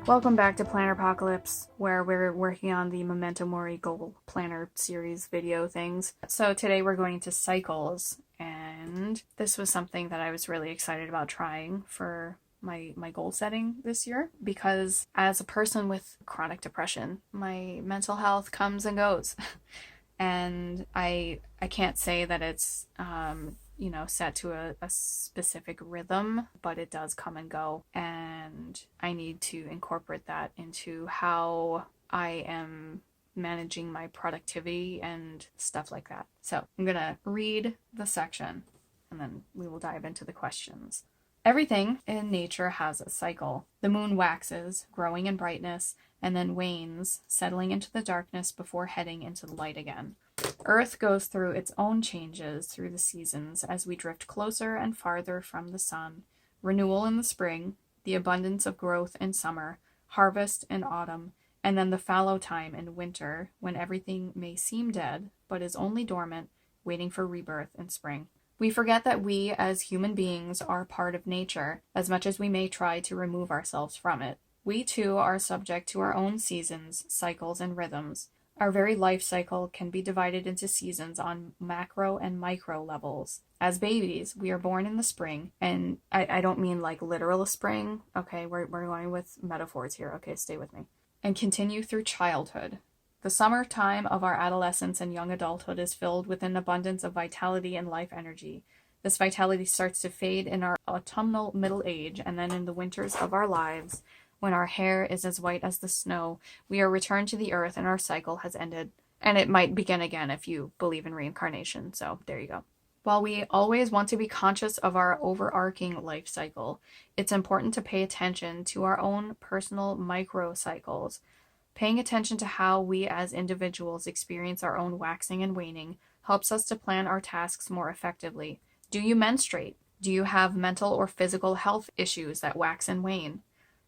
Welcome back to Planner Apocalypse, where we're working on the Memento Mori goal planner series video things. So today we're going to cycles, and this was something that I was really excited about trying for my goal setting this year, because as a person with chronic depression, my mental health comes and goes. And I can't say that it's set to a specific rhythm, but it does come and go. And I need to incorporate that into how I am managing my productivity and stuff like that. So I'm going to read the section and then we will dive into the questions. Everything in nature has a cycle. The moon waxes, growing in brightness, and then wanes, settling into the darkness before heading into the light again. Earth goes through its own changes through the seasons as we drift closer and farther from the sun. Renewal in the spring, the abundance of growth in summer, harvest in autumn, and then the fallow time in winter, when everything may seem dead, but is only dormant, waiting for rebirth in spring. We forget that we, as human beings, are part of nature, as much as we may try to remove ourselves from it. We, too, are subject to our own seasons, cycles, and rhythms. Our very life cycle can be divided into seasons on macro and micro levels. As babies, we are born in the spring, and I don't mean like literal spring. Okay, we're going with metaphors here. Okay, stay with me. And continue through childhood. The summer time of our adolescence and young adulthood is filled with an abundance of vitality and life energy. This vitality starts to fade in our autumnal middle age, and then in the winters of our lives, when our hair is as white as the snow, we are returned to the earth and our cycle has ended. And it might begin again if you believe in reincarnation, so there you go. While we always want to be conscious of our overarching life cycle, it's important to pay attention to our own personal micro cycles. Paying attention to how we as individuals experience our own waxing and waning helps us to plan our tasks more effectively. Do you menstruate? Do you have mental or physical health issues that wax and wane?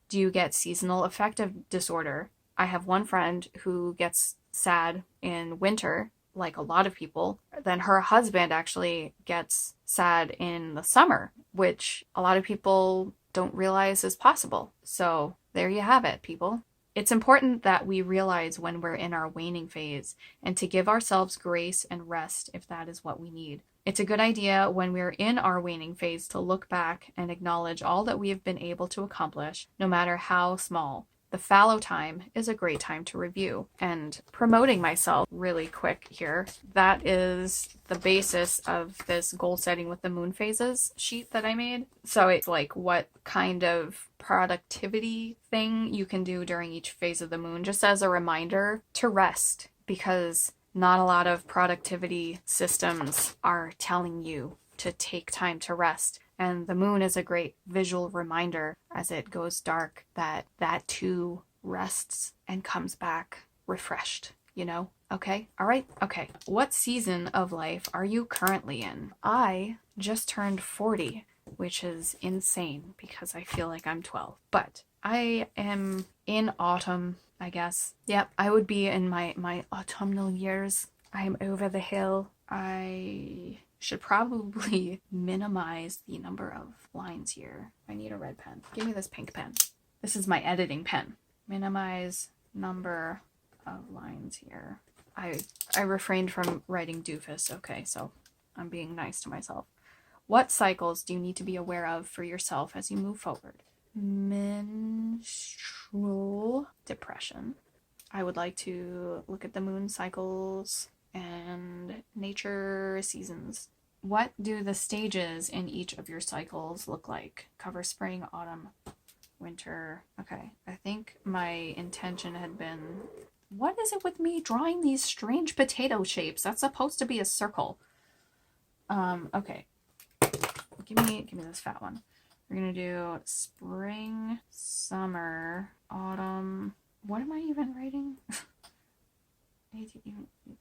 Do you get seasonal affective disorder? I have one friend who gets sad in winter, like a lot of people. Then her husband actually gets sad in the summer, which a lot of people don't realize is possible. So there you have it, people. It's important that we realize when we're in our waning phase and to give ourselves grace and rest if that is what we need. It's a good idea when we're in our waning phase to look back and acknowledge all that we have been able to accomplish, no matter how small. The fallow time is a great time to review. And promoting myself really quick here, that is the basis of this goal setting with the moon phases sheet that I made. So it's like what kind of productivity thing you can do during each phase of the moon, just as a reminder to rest, because not a lot of productivity systems are telling you to take time to rest. And the moon is a great visual reminder as it goes dark that that too rests and comes back refreshed, Okay? All right? Okay. What season of life are you currently in? I just turned 40, which is insane because I feel like I'm 12. But I am in autumn, I guess. Yep, I would be in my autumnal years. I'm over the hill. I should probably minimize the number of lines here. I need a red pen. Give me this pink pen. This is my editing pen. Minimize number of lines here. I refrained from writing doofus. Okay, so I'm being nice to myself. What cycles do you need to be aware of for yourself as you move forward? Menstrual depression. I would like to look at the moon cycles and nature seasons. What do the stages in each of your cycles look like? Cover spring, autumn, winter. Okay, I think my intention had been... What is it with me drawing these strange potato shapes? That's supposed to be a circle. Okay. Give me this fat one. We're gonna do spring, summer, autumn. What am I even writing?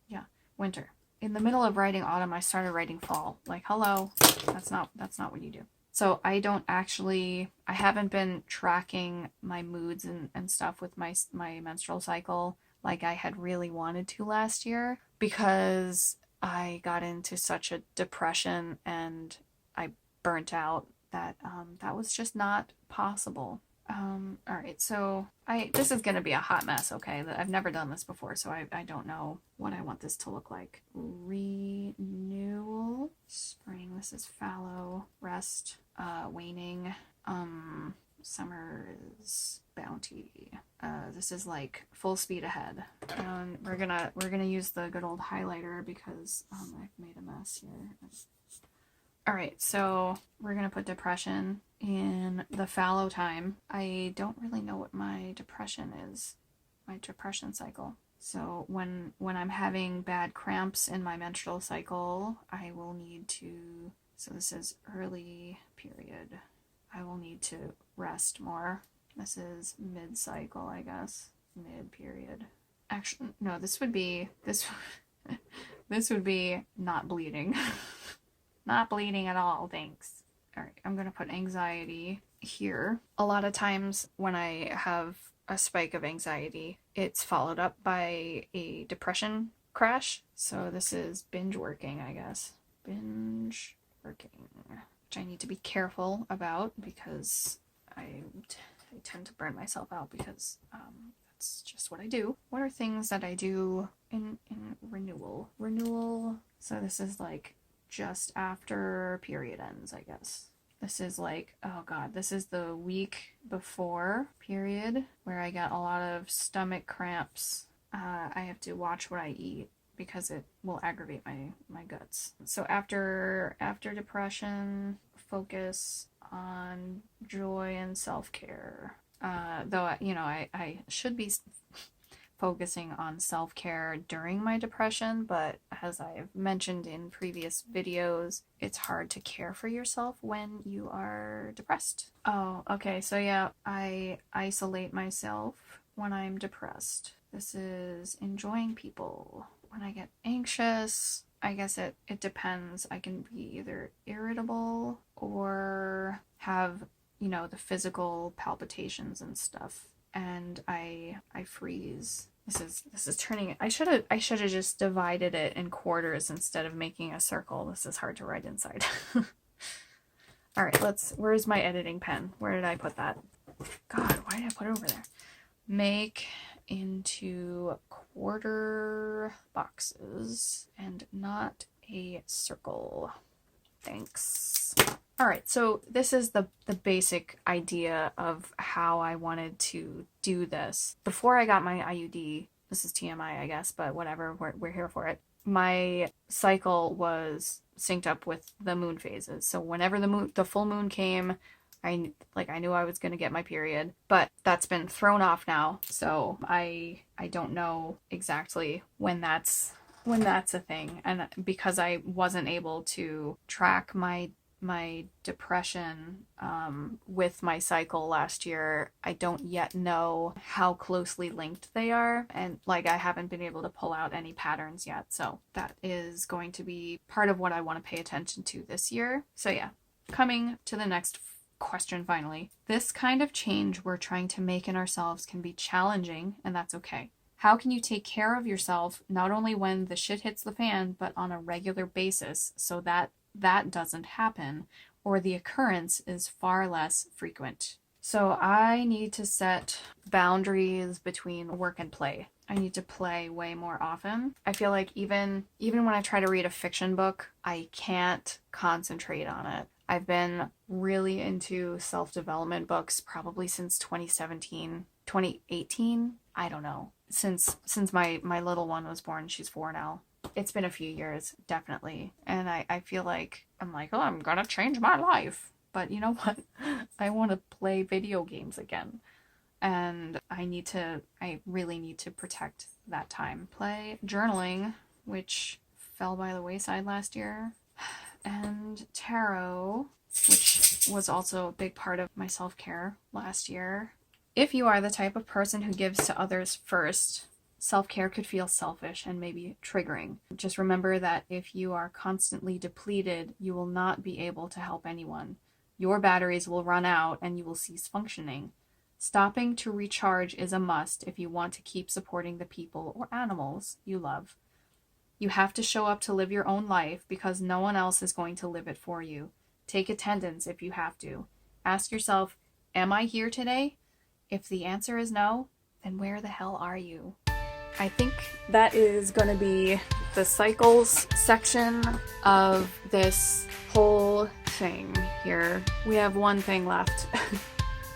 Yeah, winter. In the middle of writing autumn, I started writing fall. Like, hello, that's not what you do. So I haven't been tracking my moods and stuff with my menstrual cycle like I had really wanted to last year, because I got into such a depression and I burnt out that that was just not possible. All right, so this is gonna be a hot mess, okay? I've never done this before, so I don't know what I want this to look like. Renewal, spring, this is fallow, rest, waning, summer's bounty. This is like full speed ahead. And we're gonna use the good old highlighter because I've made a mess here. All right, so we're gonna put depression in the fallow time. I don't really know what my depression is, my depression cycle. So when I'm having bad cramps in my menstrual cycle, I will need to, so this is early period. I will need to rest more. This is mid-cycle, I guess, mid-period. Actually, no, this would be not bleeding. Not bleeding at all, thanks. All right, I'm gonna put anxiety here. A lot of times when I have a spike of anxiety, it's followed up by a depression crash. So this is binge working, I guess. Binge working, which I need to be careful about because I tend to burn myself out because that's just what I do. What are things that I do in renewal? Renewal, so this is like just after period ends, I guess. This is like, oh god, this is the week before period where I get a lot of stomach cramps. I have to watch what I eat because it will aggravate my guts. So after depression, focus on joy and self-care. Though, you know, I should be focusing on self-care during my depression, but as I've mentioned in previous videos, it's hard to care for yourself when you are depressed. Oh, okay, so yeah, I isolate myself when I'm depressed. This is enjoying people. When I get anxious, I guess it depends. I can be either irritable or have, you know, the physical palpitations and stuff. And I freeze. This is turning. I should have just divided it in quarters instead of making a circle. This is hard to write inside. All right, where's my editing pen? Where did I put that? God, why did I put it over there? Make into quarter boxes and not a circle. Thanks. All right, so this is the basic idea of how I wanted to do this. Before I got my IUD, this is TMI, I guess, but whatever, we're here for it. My cycle was synced up with the moon phases. So whenever the full moon came, I knew I was going to get my period, but that's been thrown off now. So I don't know exactly when that's a thing. And because I wasn't able to track my depression with my cycle last year, I don't yet know how closely linked they are, and like I haven't been able to pull out any patterns yet, so that is going to be part of what I want to pay attention to this year. So yeah, coming to the next question finally. This kind of change we're trying to make in ourselves can be challenging, and that's okay. How can you take care of yourself not only when the shit hits the fan, but on a regular basis so that doesn't happen, or the occurrence is far less frequent? So I need to set boundaries between work and play. I need to play way more often. I feel like even when I try to read a fiction book, I can't concentrate on it. I've been really into self-development books probably since 2017, 2018. I don't know. Since my little one was born, she's 4 now. It's been a few years, definitely. And I feel like, I'm like, oh, I'm gonna change my life. But you know what? I want to play video games again. And I really need to protect that time. Play journaling, which fell by the wayside last year. And tarot, which was also a big part of my self-care last year. If you are the type of person who gives to others first, self-care could feel selfish and maybe triggering. Just remember that if you are constantly depleted, you will not be able to help anyone. Your batteries will run out and you will cease functioning. Stopping to recharge is a must if you want to keep supporting the people or animals you love. You have to show up to live your own life because no one else is going to live it for you. Take attendance if you have to. Ask yourself, Am I here today? If the answer is no, then where the hell are you? I think that is going to be the cycles section of this whole thing here. We have one thing left.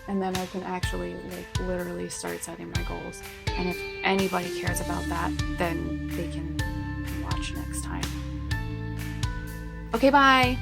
And then I can actually, like, literally start setting my goals. And if anybody cares about that, then they can watch next time. Okay, bye!